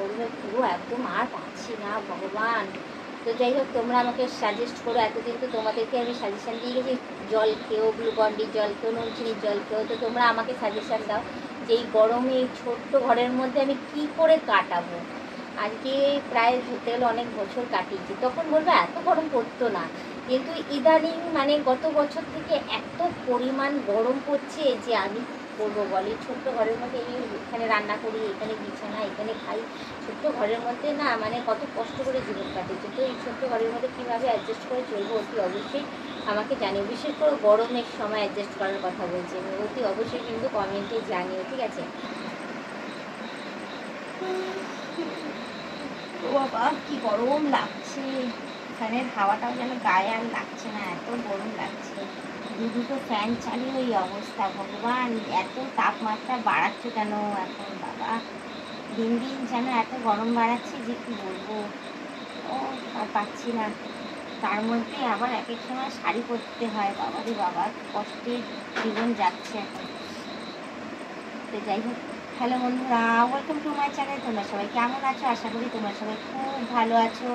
গরমে পুরো একদম আর পাচ্ছি না ভগবান। তো যাই হোক, তোমরা আমাকে সাজেস্ট করো, এতদিন তো তোমাদেরকে আমি সাজেশান দিয়ে গেছি জল খেয়েও, গ্লুকন্ডির জল খেয়েও, নুন চিনির জল খেয়েও। তো তোমরা আমাকে সাজেশান দাও যে এই গরমে এই ছোট্ট ঘরের মধ্যে আমি কি করে কাটাবো। আজকে প্রায় ধরতে গেলে অনেক বছর কাটিয়েছি, তখন বলবো এত গরম পড়তো না, কিন্তু ইদানিং মানে গত বছর থেকে এত পরিমাণ গরম পড়ছে যে আমি করবো বলে। ছোট্ট ঘরের মধ্যে এই এখানে রান্না করি, এখানে বিছানা, এখানে খাই, ছোট্ট ঘরের মধ্যে না মানে কত কষ্ট করে জীবন কাটিয়েছে। তো এই ছোট্ট ঘরের মধ্যে কীভাবে অ্যাডজাস্ট করে চলবো অতি অবশ্যই আমাকে জানিও। বিশেষ করে গরমের সময় অ্যাডজাস্ট করার কথা বলছি আমি, অতি অবশ্যই কিন্তু কমেন্টে জানিও, ঠিক আছে? ও বাবা কি গরম লাগছে, ফ্যানের হাওয়াটাও যেন গায়ে আর লাগছে না, এত গরম লাগছে। দুটো ফ্যান চালিয়ে ওই অবস্থা। ভগবান, এত তাপমাত্রা বাড়াচ্ছে কেন এখন বাবা, দিন দিন যেন এত গরম বাড়াচ্ছে যে কি বলবো। ও আর পাচ্ছি না, তার মধ্যে আবার এক এক সময় শাড়ি পরতে হয়, বাবারে বাবা কষ্টে জীবন যাচ্ছে এখন। তো যাই হোক, হ্যালো বন্ধুরা, ওয়েলকাম টু মাই চ্যানেল। তোমরা সবাই কেমন আছো? আশা করি তোমরা সবাই খুব ভালো আছো।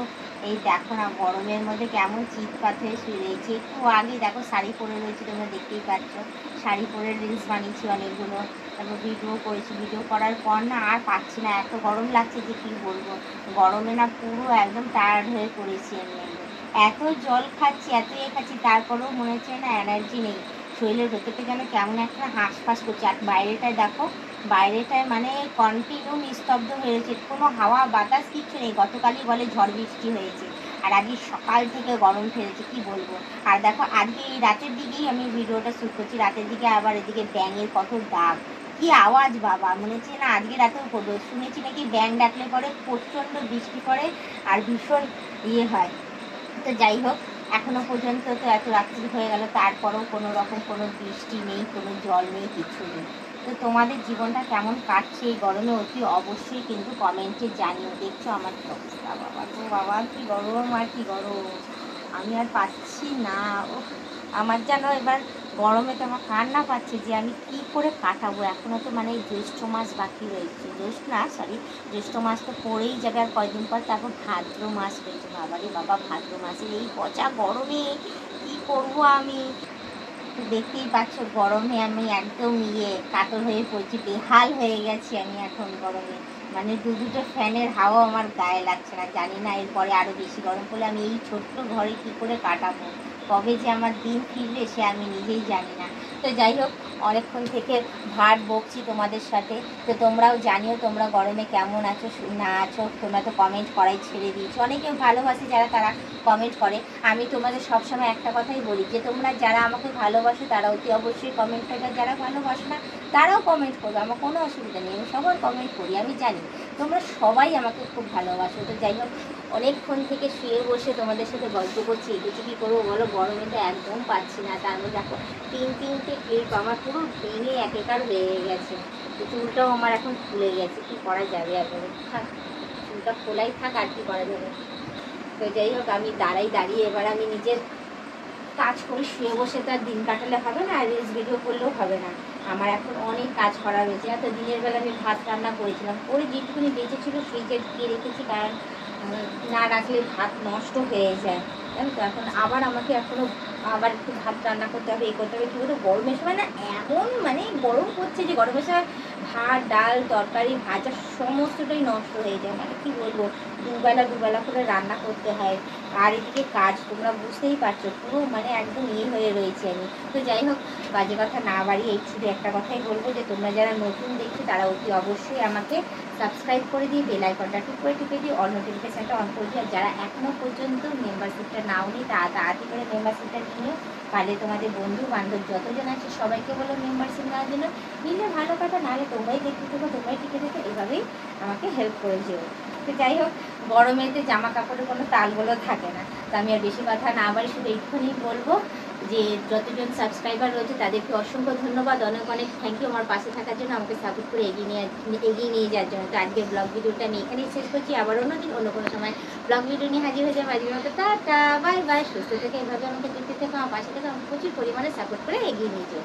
এই দেখো না গরমের মধ্যে কেমন চিৎপাত হয়ে শুয়ে রয়েছে। একটু আগে দেখো শাড়ি পরে রয়েছে, তোমরা দেখতেই পাচ্ছ। শাড়ি পরে রিলস বানিয়েছি অনেকগুলো, তারপর ভিডিও করেছি। ভিডিও করার পর না আর পাচ্ছি না, এত গরম লাগছে যে কী বলবো। গরমে না পুরো একদম টায়ার্ড হয়ে পড়েছি আমি। এত জল খাচ্ছি, এত খাচ্ছি, তারপরেও মনে হচ্ছে না এনার্জি নেই শরীরের ভেতরটা, যেন কেমন একটা হাঁসফাঁস করছে। আর বাইরেটায় দেখো, বাইরেটায় মানে কন্টিনিউ নিস্তব্ধ হয়েছে, কোনো হাওয়া বাতাস কিচ্ছু নেই। গতকালই বলে ঝড় বৃষ্টি হয়েছে, আর আজকে সকাল থেকে গরম ফেলেছে, কি বলবো। আর দেখো আজকে এই রাতের দিকেই আমি ভিডিওটা শ্যুট করছি, রাতের দিকে আবার এদিকে ব্যাঙের কত ডাক, কি আওয়াজ বাবা, মনে হচ্ছে না আজকে রাতেও করবো। শুনেছি নাকি ব্যাঙ ডাকলে পরে প্রচণ্ড বৃষ্টি পড়ে আর ভীষণ হয়। তো যাই হোক, এখনও পর্যন্ত তো এত রাত্রি হয়ে গেল, তারপরেও কোনো রকম কোনো বৃষ্টি নেই, কোনো জল নেই, কিছু নেই। তো তোমাদের জীবনটা কেমন কাটছে এই গরমে অতি অবশ্যই কিন্তু কমেন্টে জানিও। দেখছো আমার কি অবস্থা, বাবা তো বাবা কি গরম আর কি গরম, আমি আর পাচ্ছি না। ও আমার যেন এবার গরমে তো আমার কান্না পাচ্ছে যে আমি কি করে কাটাবো। এখনও তো মানে জ্যৈষ্ঠ মাস বাকি রয়েছে, জ্যৈষ্ঠ মাস তো পড়েই যাবে আর কয়েকদিন পর, তারপর ভাদ্র মাস রয়েছে। বাবারে বাবা, ভাদ্র মাসে এই পচা গরমে কি করব আমি। দেখতেই পাচ্ছ গরমে আমি একদম কাতর হয়ে পড়ছি, বেহাল হয়ে গেছি আমি এখন গরমে। মানে দুটো ফ্যানের হাওয়া আমার গায়ে লাগছে না। জানি না এরপরে আরও বেশি গরম পড়লে আমি এই ছোট্ট ঘরে কী করে কাটাবো, কবে যে আমার দিন ফিরবে সে আমি নিজেই জানি না। তো যাই হোক, অনেকক্ষণ থেকে ভাট বকছি তোমাদের সাথে। তো তোমরাও জানিও তোমরা গরমে কেমন আছো না আছো। তোমরা তো কমেন্ট করাই ছেড়ে দিয়েছো, অনেকে ভালোবাসে যারা তারা কমেন্ট করে। আমি তোমাদের সবসময় একটা কথাই বলি যে তোমরা যারা আমাকে ভালোবাসো তারা অতি অবশ্যই কমেন্ট করবে, যারা ভালোবাসো না তারাও কমেন্ট করবে, আমার কোনো অসুবিধা নেই, আমি সবার কমেন্ট করি, আমি জানি তোমরা সবাই আমাকে খুব ভালোবাসো। তো যাই হোক, অনেকক্ষণ থেকে শুয়ে বসে তোমাদের সাথে গল্প করছি, এগুলো কী করবো বলো, গরমে তো একদম পাচ্ছি না। তার মধ্যে দেখো তিনটে ক্লিপ আমার পুরো ভেঙে একাকার হয়ে গেছে। চুলটাও আমার এখন খুলে গেছে, কী করা যাবে, একবারে থাক চুলটা খোলাই থাক, আর কি করা যাবে। তো যাই হোক, আমি দাঁড়িয়ে এবার আমি নিজের কাজ করে শুয়ে বসে তো আর দিন কাটালে হবে না, রিলস ভিডিও করলেও হবে না। আমার এখন অনেক কাজ করা রয়েছে। এত দিনের বেলা আমি ভাত রান্না করেছিলাম, করে যেটুকুনি বেঁচেছিল ফ্রিজে দিয়ে রেখেছি, কারণ না রাখলে ভাত নষ্ট হয়ে যায়, জানো তো। এখন আবার আমাকে এখনও আবার একটু ভাত রান্না করতে হবে, এই করতে হবে। কী বলতো গরমের সময় না এমন মানে গরম পড়ছে যে গরমের সময় ভাত ডাল তরকারি ভাজা সমস্তটাই নষ্ট হয়ে যায়। মানে কী বলবো, দুবেলা করে রান্না করতে হয়, আর এদিকে কাজ তোমরা বুঝতেই পারছো, পুরো মানে একদম হয়ে রয়েছে আমি। তো যাই হোক, বাজে কথা না বাড়িয়ে এই শুধু একটা কথাই বলবো যে তোমরা যারা নতুন দেখছো তারা অতি অবশ্যই আমাকে সাবস্ক্রাইব করে দিয়ে বেল আইকনটা টিপে দিয়ে অল নোটিফিকেশানটা অন করে দিয়ে, আর যারা এখনও পর্যন্ত মেম্বারশিপটা নাও নি তাড়াতাড়ি করে মেম্বারশিপটা নিও। পারলে তোমাদের বন্ধু বান্ধব যতজন আছে সবাইকে বলো মেম্বারশিপ নেওয়ার জন্য। নিলে ভালো কথা, নাহলে তোমরাই দেখতে থাকো, তোমরাই টিকে দেখো, এভাবেই আমাকে হেল্প করে যেও। তো যাই হোক, গরমেতে জামা কাপড়ের কোনো তালগুলো থাকে না। তো আমি আর বেশি কথা না বাড়ি শুধু এইটুকুনি বলবো যে যতজন সাবস্ক্রাইবার রয়েছে তাদেরকে অসংখ্য ধন্যবাদ, অনেক অনেক থ্যাংক ইউ আমার পাশে থাকার জন্য, আমাকে সাপোর্ট করে এগিয়ে নিয়ে যাওয়ার জন্য। তো আজকের ব্লগ ভিডিওটা আমি এখানেই শেষ করছি, আবার অন্যদিন অন্য কোনো সময় ব্লগ ভিডিও নিয়ে হাজির হয়ে যাবো। আজকের মতো টাটা, বাই বাই, সুস্থ থেকে এভাবে আমাকে দেখতে থেকো, আমার পাশে থেকে আমাকে প্রচুর পরিমাণে সাপোর্ট করে এগিয়ে নিয়ে যাও।